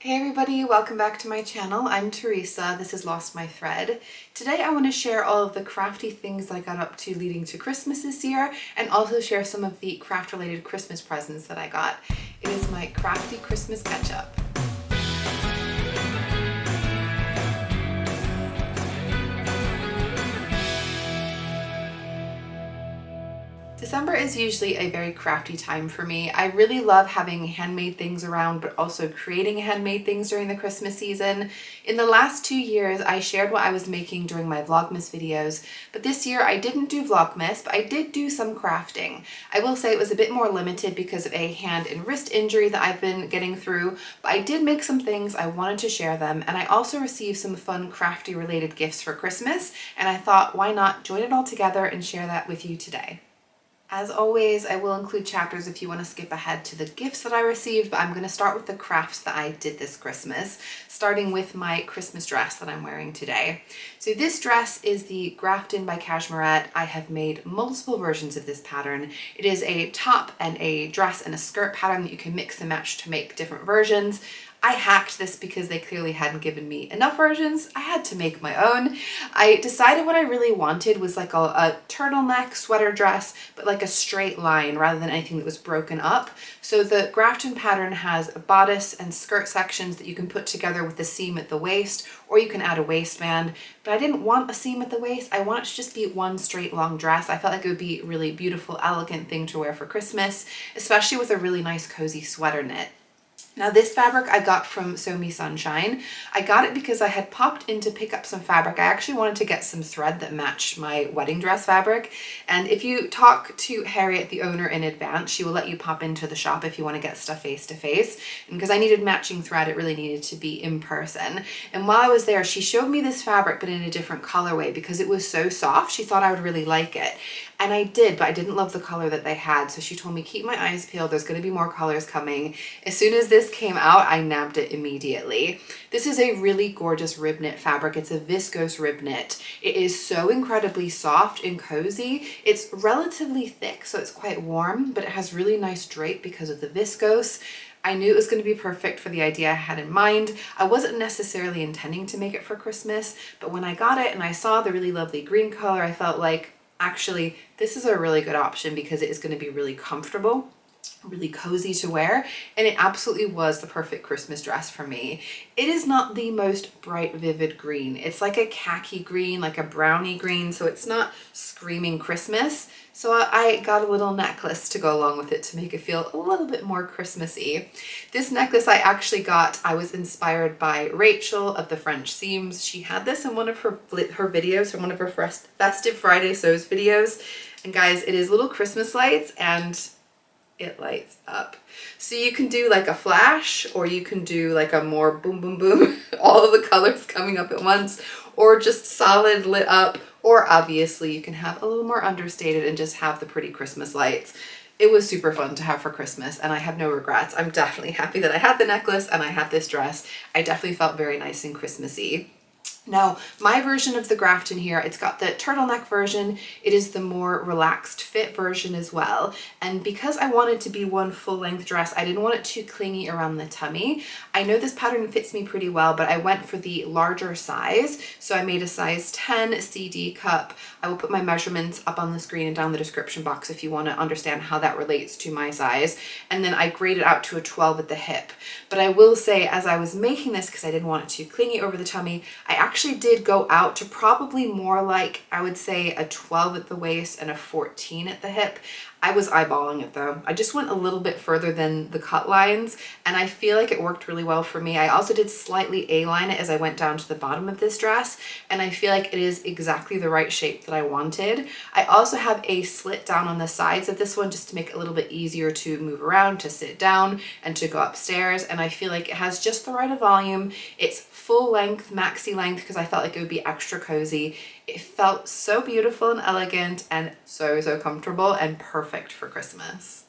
Hey everybody, welcome back to my channel. I'm Theresa, this is Lost My Thread. Today I want to share all of the crafty things that I got up to leading to Christmas this year and also share some of the craft related Christmas presents that I got. It is my Crafty Christmas Catch-Up. December is usually a very crafty time for me. I really love having handmade things around, but also creating handmade things during the Christmas season. In the last 2 years, I shared what I was making during my vlogmas videos, but this year I didn't do vlogmas, but I did do some crafting. I will say it was a bit more limited because of a hand and wrist injury that I've been getting through, but I did make some things, I wanted to share them, and I also received some fun crafty related gifts for Christmas, and I thought, why not join it all together and share that with you today. As always, I will include chapters if you want to skip ahead to the gifts that I received, but I'm going to start with the crafts that I did this Christmas, starting with my Christmas dress that I'm wearing today. So this dress is the Grafton by Cashmerette. I have made multiple versions of this pattern. It is a top and a dress and a skirt pattern that you can mix and match to make different versions. I hacked this because they clearly hadn't given me enough versions. I had to make my own. I decided what I really wanted was like a turtleneck sweater dress, but like a straight line rather than anything that was broken up. So the Grafton pattern has a bodice and skirt sections that you can put together with a seam at the waist, or you can add a waistband. But I didn't want a seam at the waist. I want it to just be one straight long dress. I felt like it would be a really beautiful, elegant thing to wear for Christmas, especially with a really nice cozy sweater knit. Now this fabric I got from Sew Me Sunshine. I got it because I had popped in to pick up some fabric. I actually wanted to get some thread that matched my wedding dress fabric. And if you talk to Harriet, the owner, in advance, she will let you pop into the shop if you want to get stuff face to face. And because I needed matching thread, it really needed to be in person. And while I was there, she showed me this fabric, but in a different colorway because it was so soft. She thought I would really like it. And I did, but I didn't love the color that they had. So she told me, keep my eyes peeled. There's going to be more colors coming. As soon as this came out, I nabbed it immediately. This is a really gorgeous rib knit fabric. It's a viscose rib knit. It is so incredibly soft and cozy. It's relatively thick, so it's quite warm, but it has really nice drape because of the viscose. I knew it was going to be perfect for the idea I had in mind. I wasn't necessarily intending to make it for Christmas, but when I got it and I saw the really lovely green color, I felt like, actually, this is a really good option because it is going to be really comfortable, really cozy to wear, and it absolutely was the perfect Christmas dress for me. It is not the most bright, vivid green. It's like a khaki green, like a brownie green, so it's not screaming Christmas. So I got a little necklace to go along with it to make it feel a little bit more Christmassy. This necklace I actually got, I was inspired by Rachel of the French Seams. She had this in one of her videos, from one of her Festive Friday Sews videos. And guys, it is little Christmas lights and it lights up. So you can do like a flash, or you can do like a more boom, boom, boom, all of the colors coming up at once, or just solid lit up, or obviously you can have a little more understated and just have the pretty Christmas lights. It was super fun to have for Christmas and I have no regrets. I'm definitely happy that I had the necklace and I had this dress. I definitely felt very nice and Christmassy. Now, my version of the Grafton here, it's got the turtleneck version. It is the more relaxed fit version as well. And because I wanted to be one full length dress, I didn't want it too clingy around the tummy. I know this pattern fits me pretty well, but I went for the larger size. So I made a size 10 CD cup. I will put my measurements up on the screen and down the description box if you want to understand how that relates to my size. And then I graded out to a 12 at the hip. But I will say, as I was making this, because I didn't want it too clingy over the tummy, I actually did go out to probably more like, I would say, a 12 at the waist and a 14 at the hip. I was eyeballing it though. I just went a little bit further than the cut lines and I feel like it worked really well for me. I also did slightly A-line it as I went down to the bottom of this dress and I feel like it is exactly the right shape that I wanted. I also have a slit down on the sides of this one just to make it a little bit easier to move around, to sit down and to go upstairs, and I feel like it has just the right volume. It's full length, maxi length, because I felt like it would be extra cozy. It felt so beautiful and elegant and so, so comfortable and perfect for Christmas.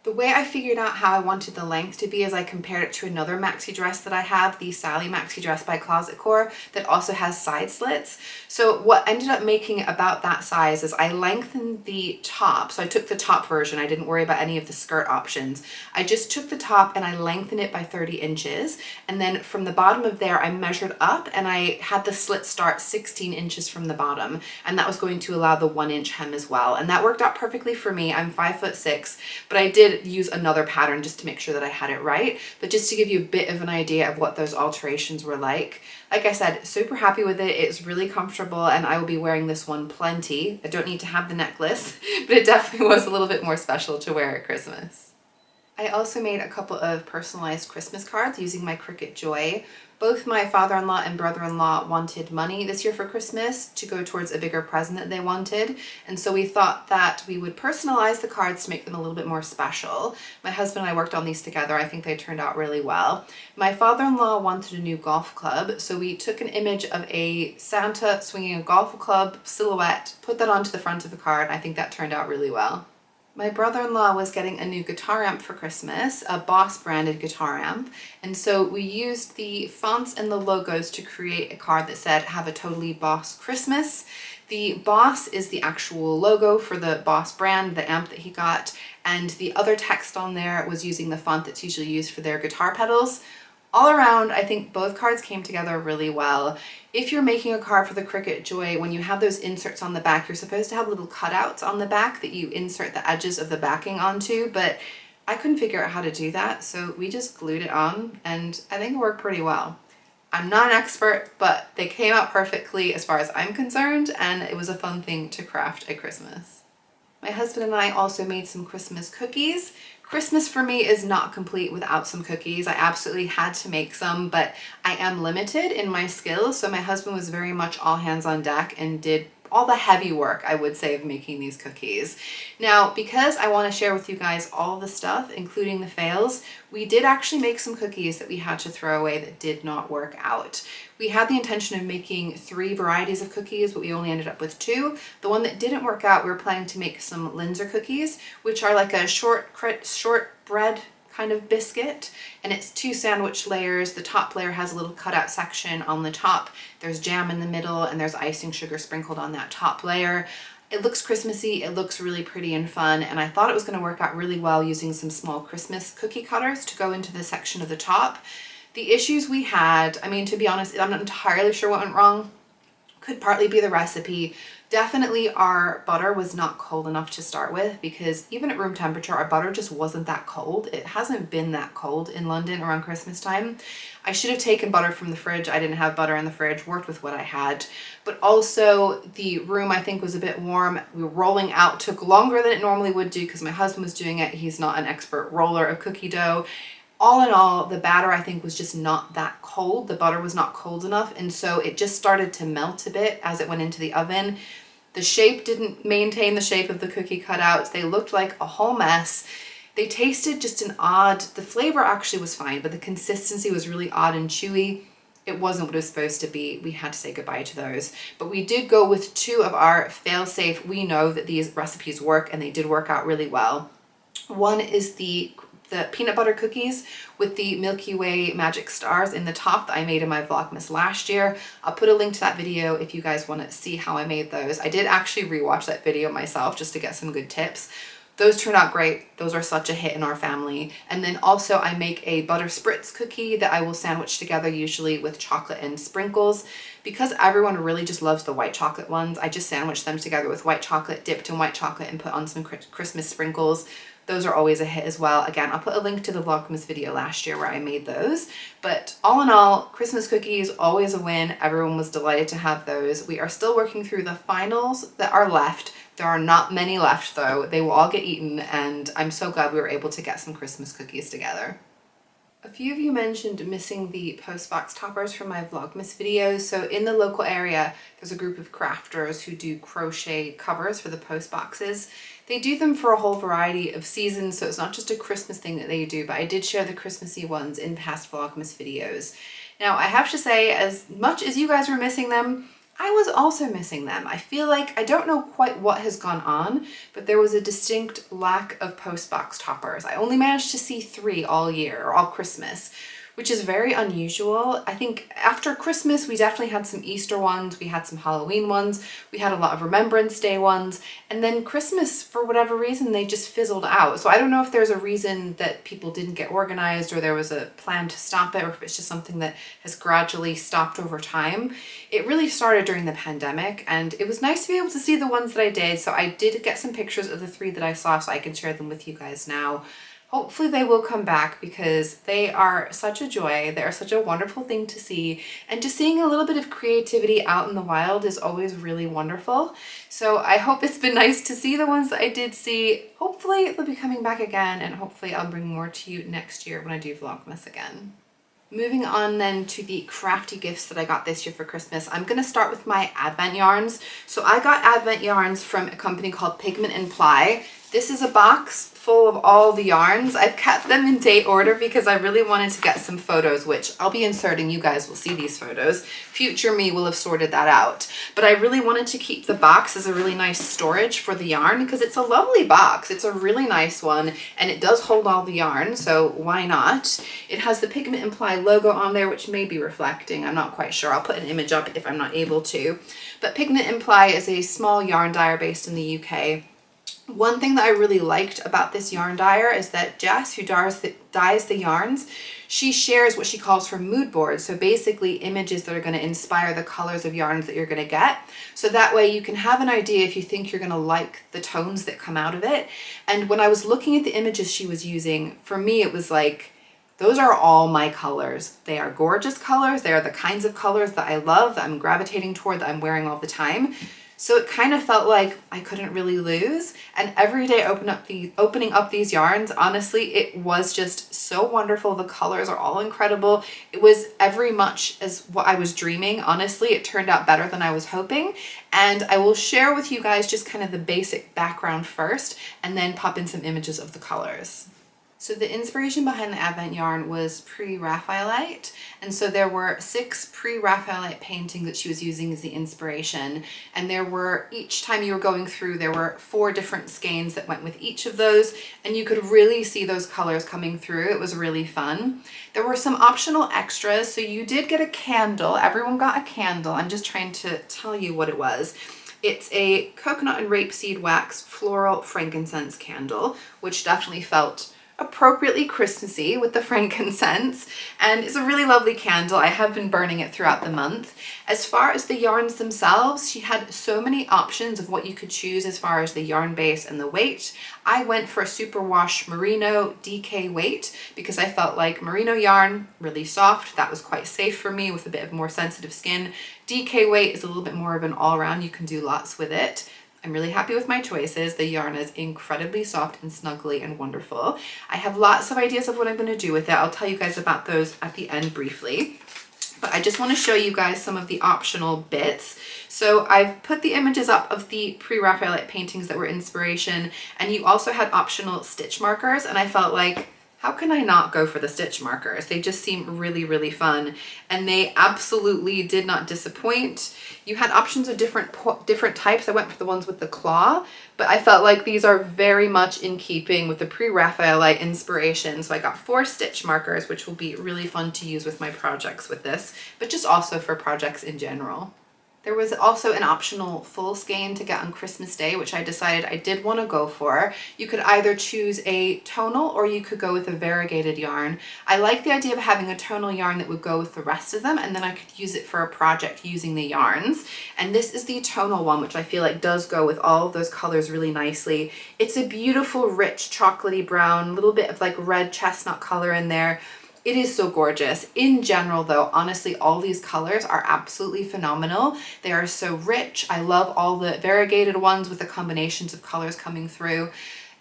The way I figured out how I wanted the length to be is I compared it to another maxi dress that I have, the Sally maxi dress by Closet Core, that also has side slits. So what ended up making it about that size is I lengthened the top. So I took the top version. I didn't worry about any of the skirt options. I just took the top and I lengthened it by 30 inches. And then from the bottom of there, I measured up and I had the slit start 16 inches from the bottom. And that was going to allow the 1-inch hem as well. And that worked out perfectly for me. I'm 5'6", but I did use another pattern just to make sure that I had it right, but just to give you a bit of an idea of what those alterations were like. Like I said, super happy with it. It's really comfortable and I will be wearing this one plenty. I don't need to have the necklace, but it definitely was a little bit more special to wear at Christmas. I also made a couple of personalized Christmas cards using my Cricut Joy. Both my father-in-law and brother-in-law wanted money this year for Christmas to go towards a bigger present that they wanted. And so we thought that we would personalize the cards to make them a little bit more special. My husband and I worked on these together. I think they turned out really well. My father-in-law wanted a new golf club. So we took an image of a Santa swinging a golf club silhouette, put that onto the front of the card. I think that turned out really well. My brother-in-law was getting a new guitar amp for Christmas, a Boss branded guitar amp, and so we used the fonts and the logos to create a card that said, "Have a totally Boss Christmas." The Boss is the actual logo for the Boss brand, the amp that he got, and the other text on there was using the font that's usually used for their guitar pedals. All around, I think both cards came together really well. If you're making a card for the Cricut Joy, when you have those inserts on the back, you're supposed to have little cutouts on the back that you insert the edges of the backing onto, but I couldn't figure out how to do that, so we just glued it on, and I think it worked pretty well. I'm not an expert, but they came out perfectly as far as I'm concerned, and it was a fun thing to craft at Christmas. My husband and I also made some Christmas cookies. Christmas for me is not complete without some cookies. I absolutely had to make some, but I am limited in my skills, so my husband was very much all hands on deck and did all the heavy work, I would say, of making these cookies. Now, because I want to share with you guys all the stuff, including the fails, we did actually make some cookies that we had to throw away that did not work out. We had the intention of making 3 varieties of cookies, but we only ended up with 2. The one that didn't work out, we were planning to make some Linzer cookies, which are like a short bread kind of biscuit, and it's 2 sandwich layers. The top layer has a little cutout section on the top. There's jam in the middle, and there's icing sugar sprinkled on that top layer. It looks Christmassy, it looks really pretty and fun, and I thought it was going to work out really well using some small Christmas cookie cutters to go into the section of the top. The issues we had, I mean, to be honest, I'm not entirely sure what went wrong. Could partly be the recipe. Definitely our butter was not cold enough to start with, because even at room temperature, our butter just wasn't that cold. It hasn't been that cold in London around Christmas time. I should have taken butter from the fridge. I didn't have butter in the fridge, worked with what I had. But also the room, I think, was a bit warm. We were rolling out, took longer than it normally would do because my husband was doing it. He's not an expert roller of cookie dough. All in all, the batter, I think, was just not that cold. The butter was not cold enough, and so it just started to melt a bit as it went into the oven. The shape didn't maintain the shape of the cookie cutouts. They looked like a whole mess. They tasted just an odd, the flavor actually was fine, but the consistency was really odd and chewy. It wasn't what it was supposed to be. We had to say goodbye to those. But we did go with 2 of our fail-safe. We know that these recipes work, and they did work out really well. One is the peanut butter cookies with the Milky Way magic stars in the top that I made in my vlogmas last year. I'll put a link to that video if you guys want to see how I made those. I did actually rewatch that video myself just to get some good tips. Those turned out great. Those are such a hit in our family. And then also I make a butter spritz cookie that I will sandwich together usually with chocolate and sprinkles. Because everyone really just loves the white chocolate ones, I just sandwich them together with white chocolate, dipped in white chocolate, and put on some Christmas sprinkles. Those are always a hit as well. Again, I'll put a link to the vlogmas video last year where I made those. But all in all, Christmas cookies, always a win. Everyone was delighted to have those. We are still working through the finals that are left. There are not many left though. They will all get eaten, and I'm so glad we were able to get some Christmas cookies together. A few of you mentioned missing the postbox toppers from my vlogmas videos. So in the local area, there's a group of crafters who do crochet covers for the post boxes. They do them for a whole variety of seasons, so it's not just a Christmas thing that they do, but I did share the Christmassy ones in past vlogmas videos. Now, I have to say, as much as you guys were missing them, I was also missing them. I feel like, I don't know quite what has gone on, but there was a distinct lack of postbox toppers. I only managed to see 3 all year, or all Christmas, which is very unusual. I think after Christmas, we definitely had some Easter ones, we had some Halloween ones, we had a lot of Remembrance Day ones, and then Christmas, for whatever reason, they just fizzled out. So I don't know if there's a reason that people didn't get organized, or there was a plan to stop it, or if it's just something that has gradually stopped over time. It really started during the pandemic, and it was nice to be able to see the ones that I did. So I did get some pictures of the 3 that I saw, so I can share them with you guys now. Hopefully they will come back because they are such a joy. They are such a wonderful thing to see. And just seeing a little bit of creativity out in the wild is always really wonderful. So I hope it's been nice to see the ones that I did see. Hopefully they'll be coming back again, and hopefully I'll bring more to you next year when I do Vlogmas again. Moving on then to the crafty gifts that I got this year for Christmas, I'm going to start with my Advent yarns. So I got Advent yarns from a company called Pigment and Ply. This is a box full of all the yarns. I've kept them in date order because I really wanted to get some photos, which I'll be inserting. You guys will see these photos. Future me will have sorted that out. But I really wanted to keep the box as a really nice storage for the yarn because it's a lovely box. It's a really nice one, and it does hold all the yarn, so why not? It has the Pigment and Ply logo on there, which may be reflecting. I'm not quite sure. I'll put an image up if I'm not able to. But Pigment and Ply is a small yarn dyer based in the UK. One thing that I really liked about this yarn dyer is that Jess, who dyes the yarns, she shares what she calls her mood boards. So basically images that are going to inspire the colors of yarns that you're going to get. So that way you can have an idea if you think you're going to like the tones that come out of it. And when I was looking at the images she was using, for me it was like, those are all my colors. They are gorgeous colors. They are the kinds of colors that I love, that I'm gravitating toward, that I'm wearing all the time. So it kind of felt like I couldn't really lose. And every day opening up these yarns, honestly, it was just so wonderful. The colors are all incredible. It was every much as what I was dreaming. Honestly, it turned out better than I was hoping. And I will share with you guys just kind of the basic background first, and then pop in some images of the colors. So the inspiration behind the Advent yarn was pre-Raphaelite, and so there were 6 pre-Raphaelite paintings that she was using as the inspiration, and there were, each time you were going through, there were 4 different skeins that went with each of those, and you could really see those colors coming through. It was really fun. There were some optional extras, so you did get a candle. Everyone got a candle. I'm just trying to tell you what it was. It's a coconut and rapeseed wax floral frankincense candle, which definitely felt appropriately Christmassy with the frankincense, and it's a really lovely candle. I have been burning it throughout the month. As far as the yarns themselves, she had so many options of what you could choose as far as the yarn base and the weight. I went for a superwash merino DK weight because I felt like merino yarn, really soft, that was quite safe for me with a bit of more sensitive skin. DK weight is a little bit more of an all-around, you can do lots with it. I'm really happy with my choices. The yarn is incredibly soft and snuggly and wonderful. I have lots of ideas of what I'm going to do with it. I'll tell you guys about those at the end briefly. But I just want to show you guys some of the optional bits. So I've put the images up of the pre-Raphaelite paintings that were inspiration, and you also had optional stitch markers, and I felt like, how can I not go for the stitch markers? They just seem really, really fun, and they absolutely did not disappoint. You had options of different types. I went for the ones with the claw, but I felt like these are very much in keeping with the pre-Raphaelite inspiration. So I got 4 stitch markers, which will be really fun to use with my projects with this, but just also for projects in general. There was also an optional full skein to get on Christmas Day, which I decided I did want to go for. You could either choose a tonal or you could go with a variegated yarn. I like the idea of having a tonal yarn that would go with the rest of them, and then I could use it for a project using the yarns. And this is the tonal one, which I feel like does go with all of those colors really nicely. It's a beautiful, rich, chocolatey brown, a little bit of like red chestnut color in there. It is so gorgeous. In general though, honestly, all these colors are absolutely phenomenal. They are so rich. I love all the variegated ones with the combinations of colors coming through.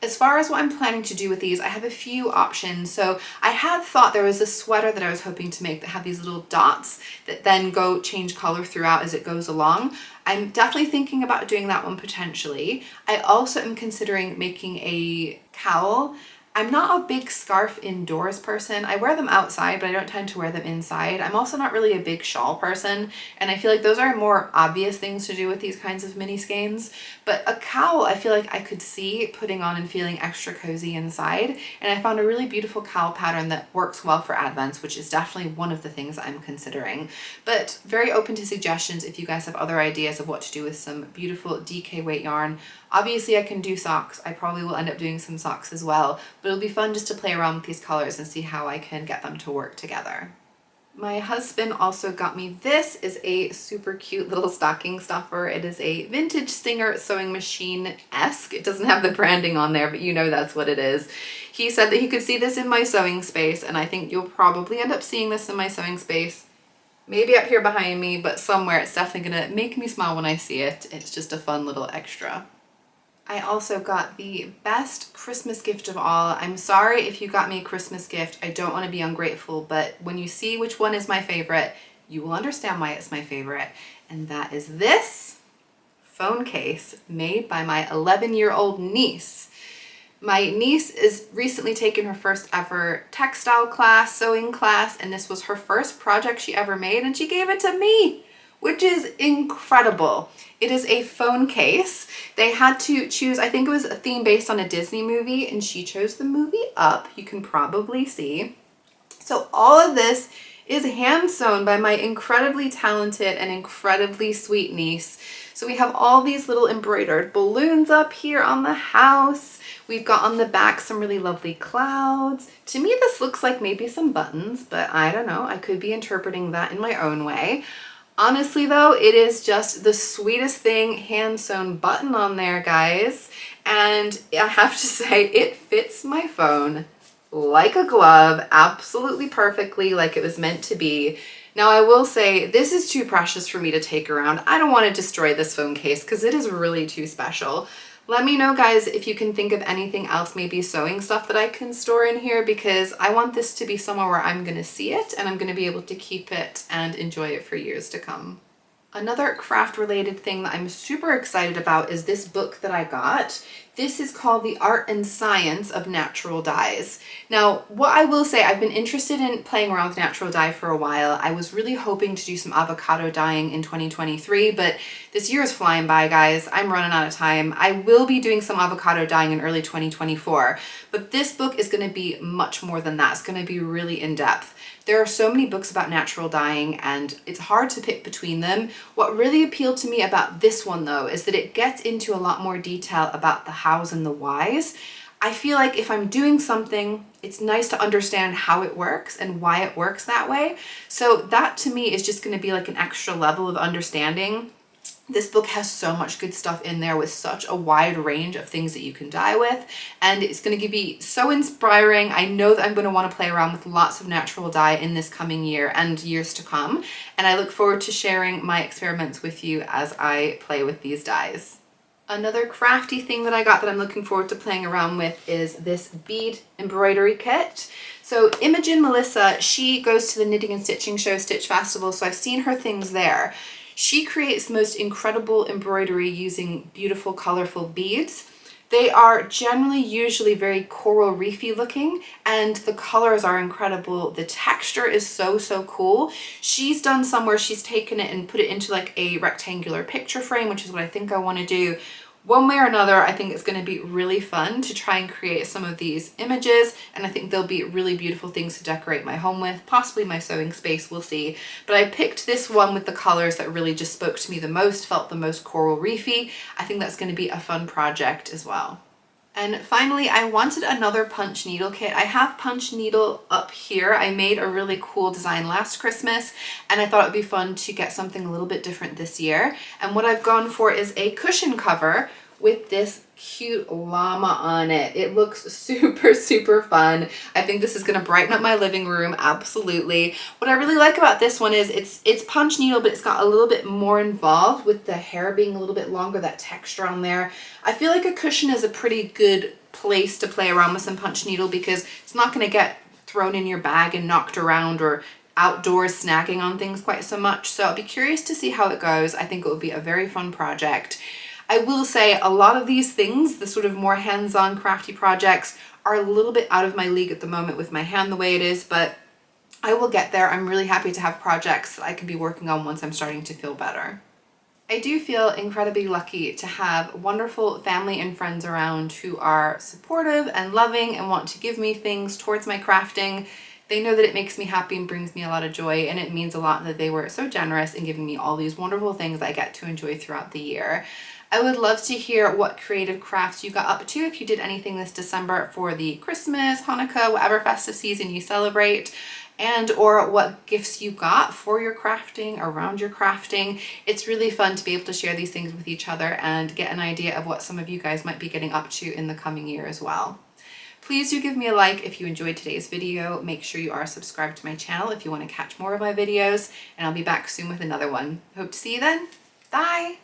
As far as what I'm planning to do with these, I have a few options. So I had thought there was a sweater that I was hoping to make that had these little dots that then go change color throughout as it goes along. I'm definitely thinking about doing that one potentially. I also am considering making a cowl. I'm not a big scarf indoors person. I wear them outside, but I don't tend to wear them inside. I'm also not really a big shawl person, and I feel like those are more obvious things to do with these kinds of mini skeins. But a cowl, I feel like I could see putting on and feeling extra cozy inside, and I found a really beautiful cowl pattern that works well for Advents, which is definitely one of the things I'm considering. But very open to suggestions if you guys have other ideas of what to do with some beautiful DK weight yarn. Obviously I can do socks. I probably will end up doing some socks as well, but it'll be fun just to play around with these colors and see how I can get them to work together. My husband also got me, this is a super cute little stocking stuffer. It is a vintage Singer sewing machine-esque. It doesn't have the branding on there, but you know that's what it is. He said that he could see this in my sewing space, and I think you'll probably end up seeing this in my sewing space. Maybe up here behind me, but somewhere. It's definitely gonna make me smile when I see it. It's just a fun little extra. I also got the best Christmas gift of all. I'm sorry if you got me a Christmas gift. I don't want to be ungrateful, but when you see which one is my favorite, you will understand why it's my favorite. And that is this phone case made by my 11-year-old niece. My niece is recently taken her first ever textile class, sewing class, and this was her first project she ever made, and she gave it to me, which is incredible. It is a phone case. They had to choose, I think it was a theme based on a Disney movie, and she chose the movie Up, you can probably see. So all of this is hand sewn by my incredibly talented and incredibly sweet niece. So we have all these little embroidered balloons up here on the house. We've got on the back some really lovely clouds. To me, this looks like maybe some buttons, but I don't know. I could be interpreting that in my own way. Honestly though, it is just the sweetest thing, hand sewn button on there, guys. And I have to say, it fits my phone like a glove, absolutely perfectly, like it was meant to be. Now I will say, this is too precious for me to take around. I don't want to destroy this phone case because it is really too special. Let me know, guys, if you can think of anything else, maybe sewing stuff that I can store in here, because I want this to be somewhere where I'm gonna see it and I'm gonna be able to keep it and enjoy it for years to come. Another craft related thing that I'm super excited about is this book that I got. This is called The Art and Science of Natural Dyes. Now, what I will say, I've been interested in playing around with natural dye for a while. I was really hoping to do some avocado dyeing in 2023, but this year is flying by, guys. I'm running out of time. I will be doing some avocado dyeing in early 2024, but this book is going to be much more than that. It's going to be really in-depth. There are so many books about natural dyeing and it's hard to pick between them. What really appealed to me about this one though is that it gets into a lot more detail about the hows and the whys. I feel like if I'm doing something, it's nice to understand how it works and why it works that way. So that to me is just going to be like an extra level of understanding. This book has so much good stuff in there with such a wide range of things that you can dye with, and it's going to be so inspiring. I know that I'm going to want to play around with lots of natural dye in this coming year and years to come, and I look forward to sharing my experiments with you as I play with these dyes. Another crafty thing that I got that I'm looking forward to playing around with is this bead embroidery kit. So Imogen Melissa, she goes to the knitting and stitching show, Stitch Festival, so I've seen her things there. She creates the most incredible embroidery using beautiful, colorful beads. They are generally usually very coral reefy looking, and the colors are incredible. The texture is so, so cool. She's done some where she's taken it and put it into like a rectangular picture frame, which is what I think I want to do. One way or another, I think it's going to be really fun to try and create some of these images, and I think they'll be really beautiful things to decorate my home with, possibly my sewing space, we'll see. But I picked this one with the colors that really just spoke to me the most, felt the most coral reefy. I think that's going to be a fun project as well. And finally, I wanted another punch needle kit. I have punch needle up here. I made a really cool design last Christmas, and I thought it would be fun to get something a little bit different this year. And what I've gone for is a cushion cover with this cute llama on it. It looks super, super fun. I think this is gonna brighten up my living room, absolutely. What I really like about this one is it's punch needle, but it's got a little bit more involved with the hair being a little bit longer, that texture on there. I feel like a cushion is a pretty good place to play around with some punch needle because it's not gonna get thrown in your bag and knocked around or outdoors snagging on things quite so much. So I'll be curious to see how it goes. I think it will be a very fun project. I will say a lot of these things, the sort of more hands-on crafty projects, are a little bit out of my league at the moment with my hand the way it is, but I will get there. I'm really happy to have projects that I can be working on once I'm starting to feel better. I do feel incredibly lucky to have wonderful family and friends around who are supportive and loving and want to give me things towards my crafting. They know that it makes me happy and brings me a lot of joy, and it means a lot that they were so generous in giving me all these wonderful things I get to enjoy throughout the year. I would love to hear what creative crafts you got up to, if you did anything this December for the Christmas, Hanukkah, whatever festive season you celebrate, and or what gifts you got for your crafting, around your crafting. It's really fun to be able to share these things with each other and get an idea of what some of you guys might be getting up to in the coming year as well. Please do give me a like if you enjoyed today's video. Make sure you are subscribed to my channel if you want to catch more of my videos, and I'll be back soon with another one. Hope to see you then. Bye!